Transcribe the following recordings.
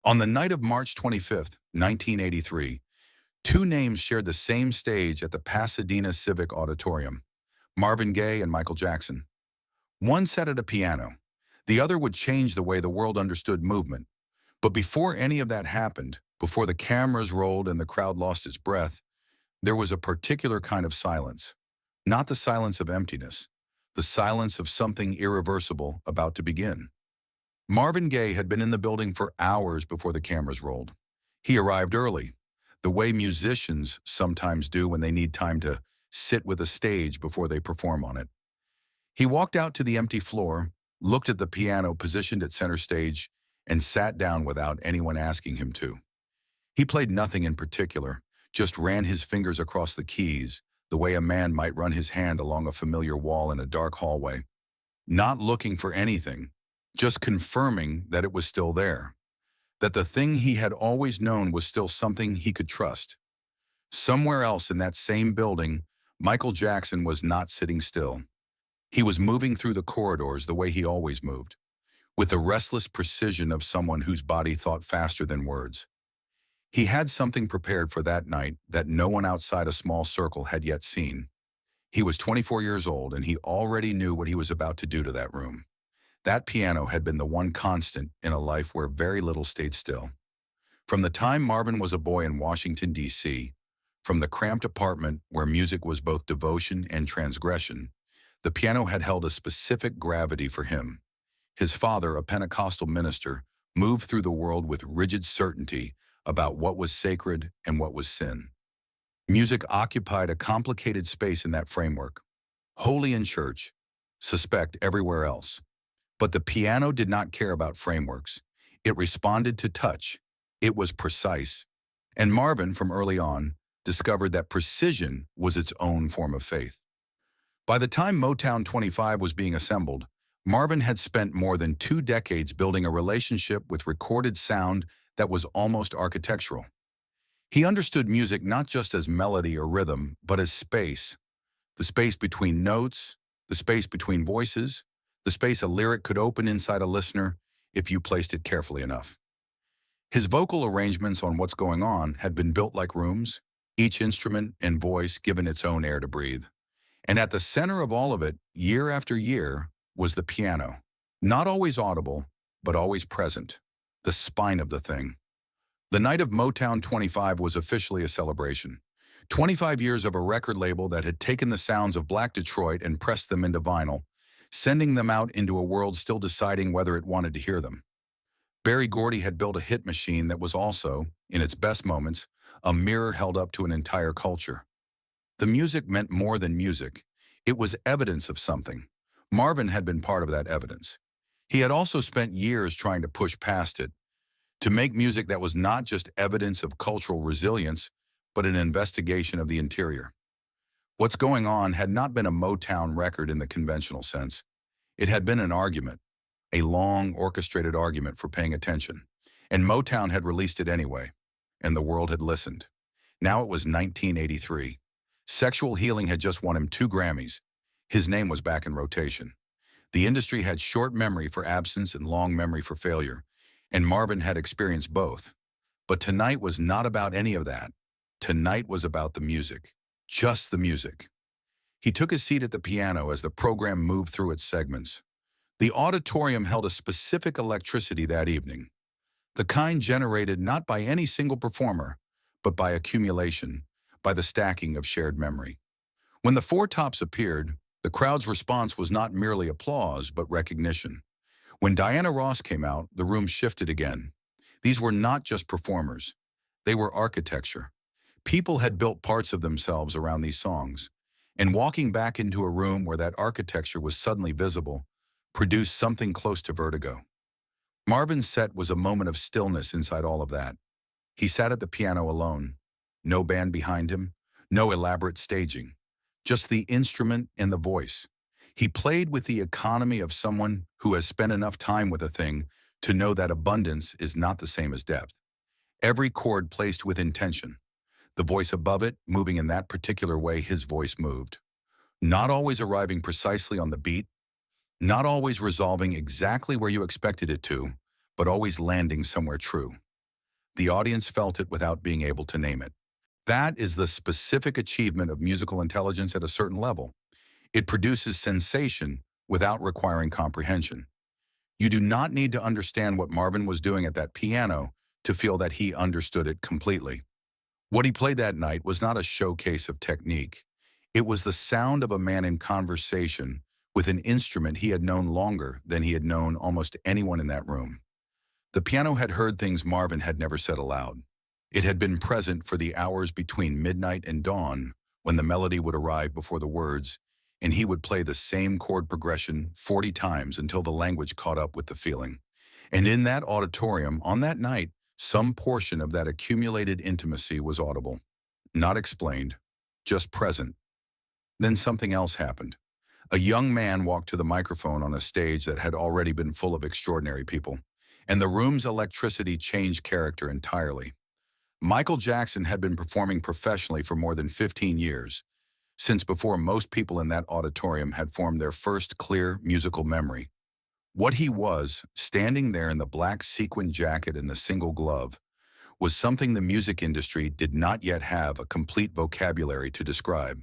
On the night of March 25th, 1983, two names shared the same stage at the Pasadena Civic Auditorium: Marvin Gaye and Michael Jackson. One sat at a piano. The other would change the way the world understood movement. But before any of that happened, before the cameras rolled and the crowd lost its breath, there was a particular kind of silence. Not the silence of emptiness, the silence of something irreversible about to begin. Marvin Gaye had been in the building for hours before the cameras rolled. He arrived early, the way musicians sometimes do when they need time to sit with a stage before they perform on it. He walked out to the empty floor, looked at the piano positioned at center stage, and sat down without anyone asking him to. He played nothing in particular, just ran his fingers across the keys, the way a man might run his hand along a familiar wall in a dark hallway. Not looking for anything, just confirming that it was still there, that the thing he had always known was still something he could trust. Somewhere else in that same building, Michael Jackson was not sitting still. He was moving through the corridors the way he always moved, with the restless precision of someone whose body thought faster than words. He had something prepared for that night that no one outside a small circle had yet seen. He was 24 years old, and he already knew what he was about to do to that room. That piano had been the one constant in a life where very little stayed still. From the time Marvin was a boy in Washington, D.C., from the cramped apartment where music was both devotion and transgression, the piano had held a specific gravity for him. His father, a Pentecostal minister, moved through the world with rigid certainty about what was sacred and what was sin. Music occupied a complicated space in that framework. Holy in church, suspect everywhere else. But the piano did not care about frameworks. It responded to touch. It was precise. And Marvin, from early on, discovered that precision was its own form of faith. By the time Motown 25 was being assembled, Marvin had spent more than 2 decades building a relationship with recorded sound that was almost architectural. He understood music not just as melody or rhythm, but as space. The space between notes, the space between voices, the space a lyric could open inside a listener if you placed it carefully enough. His vocal arrangements on What's Going On had been built like rooms, each instrument and voice given its own air to breathe. And at the center of all of it, year after year, was the piano. Not always audible, but always present. The spine of the thing. The night of Motown 25 was officially a celebration. 25 years of a record label that had taken the sounds of Black Detroit and pressed them into vinyl, sending them out into a world still deciding whether it wanted to hear them. Berry Gordy had built a hit machine that was also, in its best moments, a mirror held up to an entire culture. The music meant more than music. It was evidence of something. Marvin had been part of that evidence. He had also spent years trying to push past it, to make music that was not just evidence of cultural resilience, but an investigation of the interior. What's Going On had not been a Motown record in the conventional sense. It had been an argument, a long, orchestrated argument for paying attention. And Motown had released it anyway, and the world had listened. Now it was 1983. Sexual Healing had just won him 2 Grammys. His name was back in rotation. The industry had short memory for absence and long memory for failure, and Marvin had experienced both. But tonight was not about any of that. Tonight was about the music. Just the music. He took a seat at the piano as the program moved through its segments. The auditorium held a specific electricity that evening, the kind generated not by any single performer, but by accumulation, by the stacking of shared memory. When the 4 tops appeared, the crowd's response was not merely applause, but recognition. When Diana Ross came out, the room shifted again. These were not just performers. They were architecture. People had built parts of themselves around these songs, and walking back into a room where that architecture was suddenly visible produced something close to vertigo. Marvin's set was a moment of stillness inside all of that. He sat at the piano alone. No band behind him, no elaborate staging, just the instrument and the voice. He played with the economy of someone who has spent enough time with a thing to know that abundance is not the same as depth. Every chord placed with intention. The voice above it moving in that particular way his voice moved. Not always arriving precisely on the beat, not always resolving exactly where you expected it to, but always landing somewhere true. The audience felt it without being able to name it. That is the specific achievement of musical intelligence at a certain level. It produces sensation without requiring comprehension. You do not need to understand what Marvin was doing at that piano to feel that he understood it completely. What he played that night was not a showcase of technique. It was the sound of a man in conversation with an instrument he had known longer than he had known almost anyone in that room. The piano had heard things Marvin had never said aloud. It had been present for the hours between midnight and dawn when the melody would arrive before the words, and he would play the same chord progression 40 times until the language caught up with the feeling. And in that auditorium, on that night, some portion of that accumulated intimacy was audible. Not explained, just present. Then something else happened. A young man walked to the microphone on a stage that had already been full of extraordinary people, and the room's electricity changed character entirely. Michael Jackson had been performing professionally for more than 15 years, since before most people in that auditorium had formed their first clear musical memory. What he was, standing there in the black sequin jacket and the single glove, was something the music industry did not yet have a complete vocabulary to describe.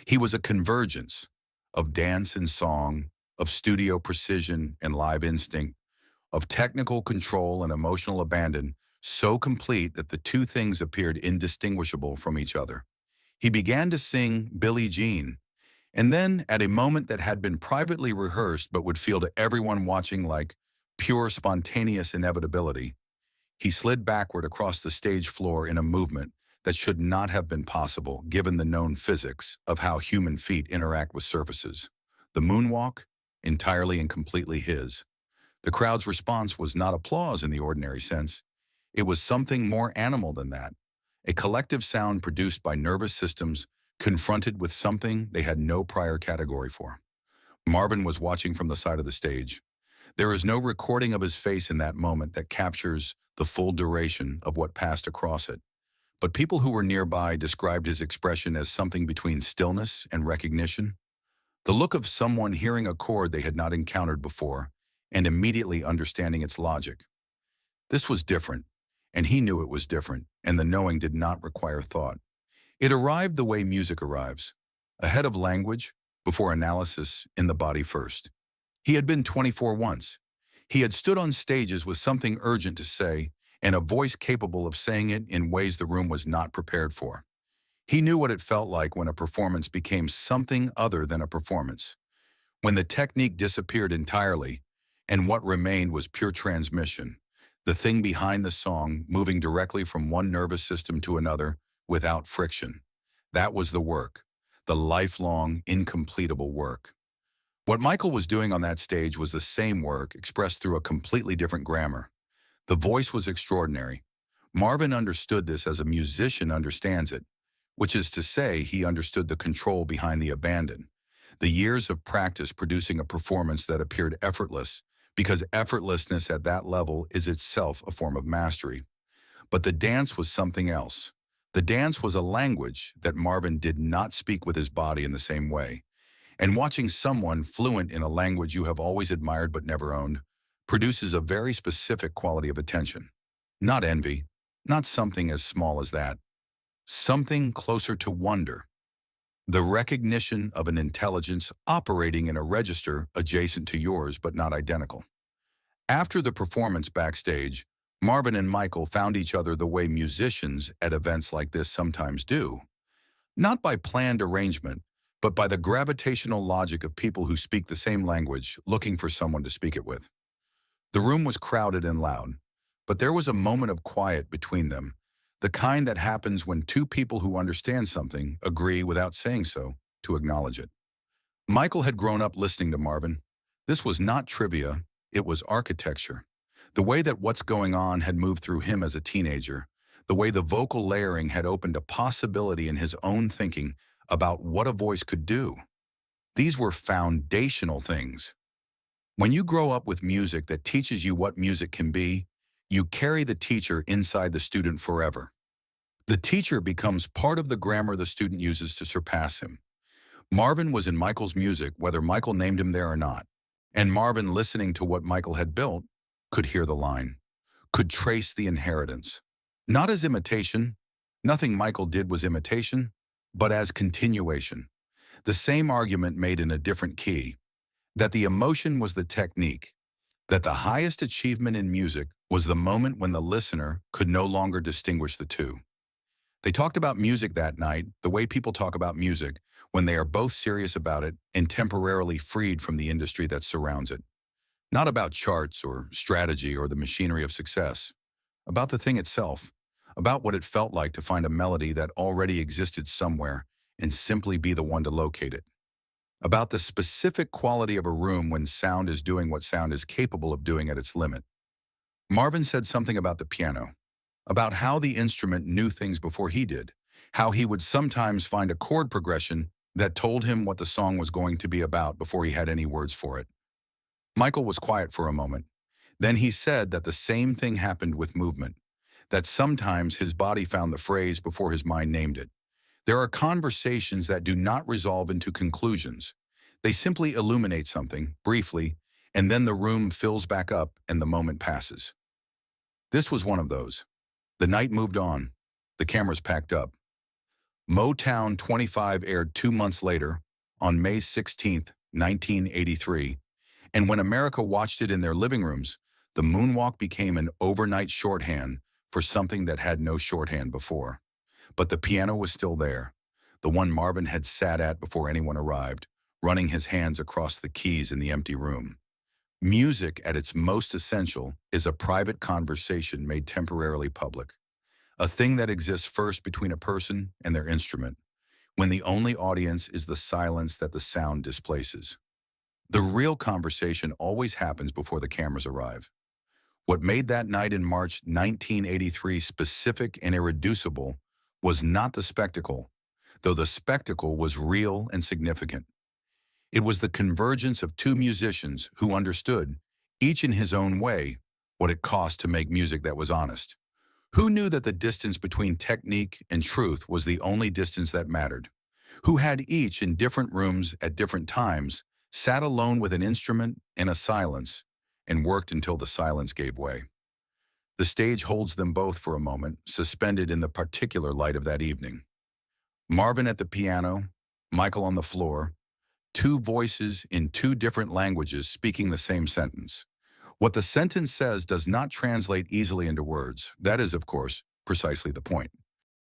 He was a convergence of dance and song, of studio precision and live instinct, of technical control and emotional abandon, so complete that the two things appeared indistinguishable from each other. He began to sing Billie Jean, and then, at a moment that had been privately rehearsed but would feel to everyone watching like pure spontaneous inevitability, he slid backward across the stage floor in a movement that should not have been possible given the known physics of how human feet interact with surfaces. The moonwalk, entirely and completely his. The crowd's response was not applause in the ordinary sense. It was something more animal than that, a collective sound produced by nervous systems confronted with something they had no prior category for. Marvin was watching from the side of the stage. There is no recording of his face in that moment that captures the full duration of what passed across it. But people who were nearby described his expression as something between stillness and recognition, the look of someone hearing a chord they had not encountered before and immediately understanding its logic. This was different, and he knew it was different, and the knowing did not require thought. It arrived the way music arrives, ahead of language, before analysis, in the body first. He had been 24 once. He had stood on stages with something urgent to say, and a voice capable of saying it in ways the room was not prepared for. He knew what it felt like when a performance became something other than a performance, when the technique disappeared entirely, and what remained was pure transmission, the thing behind the song moving directly from one nervous system to another without friction. That was the work, the lifelong, incompletable work. What Michael was doing on that stage was the same work expressed through a completely different grammar. The voice was extraordinary. Marvin understood this as a musician understands it, which is to say he understood the control behind the abandon, the years of practice producing a performance that appeared effortless, because effortlessness at that level is itself a form of mastery. But the dance was something else. The dance was a language that Marvin did not speak with his body in the same way. And watching someone fluent in a language you have always admired but never owned produces a very specific quality of attention. Not envy, not something as small as that. Something closer to wonder. The recognition of an intelligence operating in a register adjacent to yours but not identical. After the performance backstage, Marvin and Michael found each other the way musicians at events like this sometimes do. Not by planned arrangement, but by the gravitational logic of people who speak the same language, looking for someone to speak it with. The room was crowded and loud, but there was a moment of quiet between them, the kind that happens when two people who understand something agree without saying so to acknowledge it. Michael had grown up listening to Marvin. This was not trivia, it was architecture. The way that what's going on had moved through him as a teenager, the way the vocal layering had opened a possibility in his own thinking about what a voice could do. These were foundational things. When you grow up with music that teaches you what music can be, you carry the teacher inside the student forever. The teacher becomes part of the grammar the student uses to surpass him. Marvin was in Michael's music whether Michael named him there or not, and Marvin, listening to what Michael had built, could hear the line, could trace the inheritance. Not as imitation, nothing Michael did was imitation, but as continuation. The same argument made in a different key, that the emotion was the technique, that the highest achievement in music was the moment when the listener could no longer distinguish the two. They talked about music that night the way people talk about music when they are both serious about it and temporarily freed from the industry that surrounds it. Not about charts or strategy or the machinery of success, about the thing itself, about what it felt like to find a melody that already existed somewhere and simply be the one to locate it. About the specific quality of a room when sound is doing what sound is capable of doing at its limit. Marvin said something about the piano, about how the instrument knew things before he did, how he would sometimes find a chord progression that told him what the song was going to be about before he had any words for it. Michael was quiet for a moment. Then he said that the same thing happened with movement, that sometimes his body found the phrase before his mind named it. There are conversations that do not resolve into conclusions. They simply illuminate something, briefly, and then the room fills back up and the moment passes. This was one of those. The night moved on. The cameras packed up. Motown 25 aired 2 months later, on May 16, 1983, and when America watched it in their living rooms, the Moonwalk became an overnight shorthand for something that had no shorthand before. But the piano was still there, the one Marvin had sat at before anyone arrived, running his hands across the keys in the empty room. Music, at its most essential, is a private conversation made temporarily public, a thing that exists first between a person and their instrument, when the only audience is the silence that the sound displaces. The real conversation always happens before the cameras arrive. What made that night in March 1983 specific and irreducible was not the spectacle, though the spectacle was real and significant. It was the convergence of two musicians who understood, each in his own way, what it cost to make music that was honest. Who knew that the distance between technique and truth was the only distance that mattered? Who had each in different rooms at different times, sat alone with an instrument and a silence, and worked until the silence gave way. The stage holds them both for a moment, suspended in the particular light of that evening. Marvin at the piano, Michael on the floor, two voices in two different languages speaking the same sentence. What the sentence says does not translate easily into words. That is, of course, precisely the point.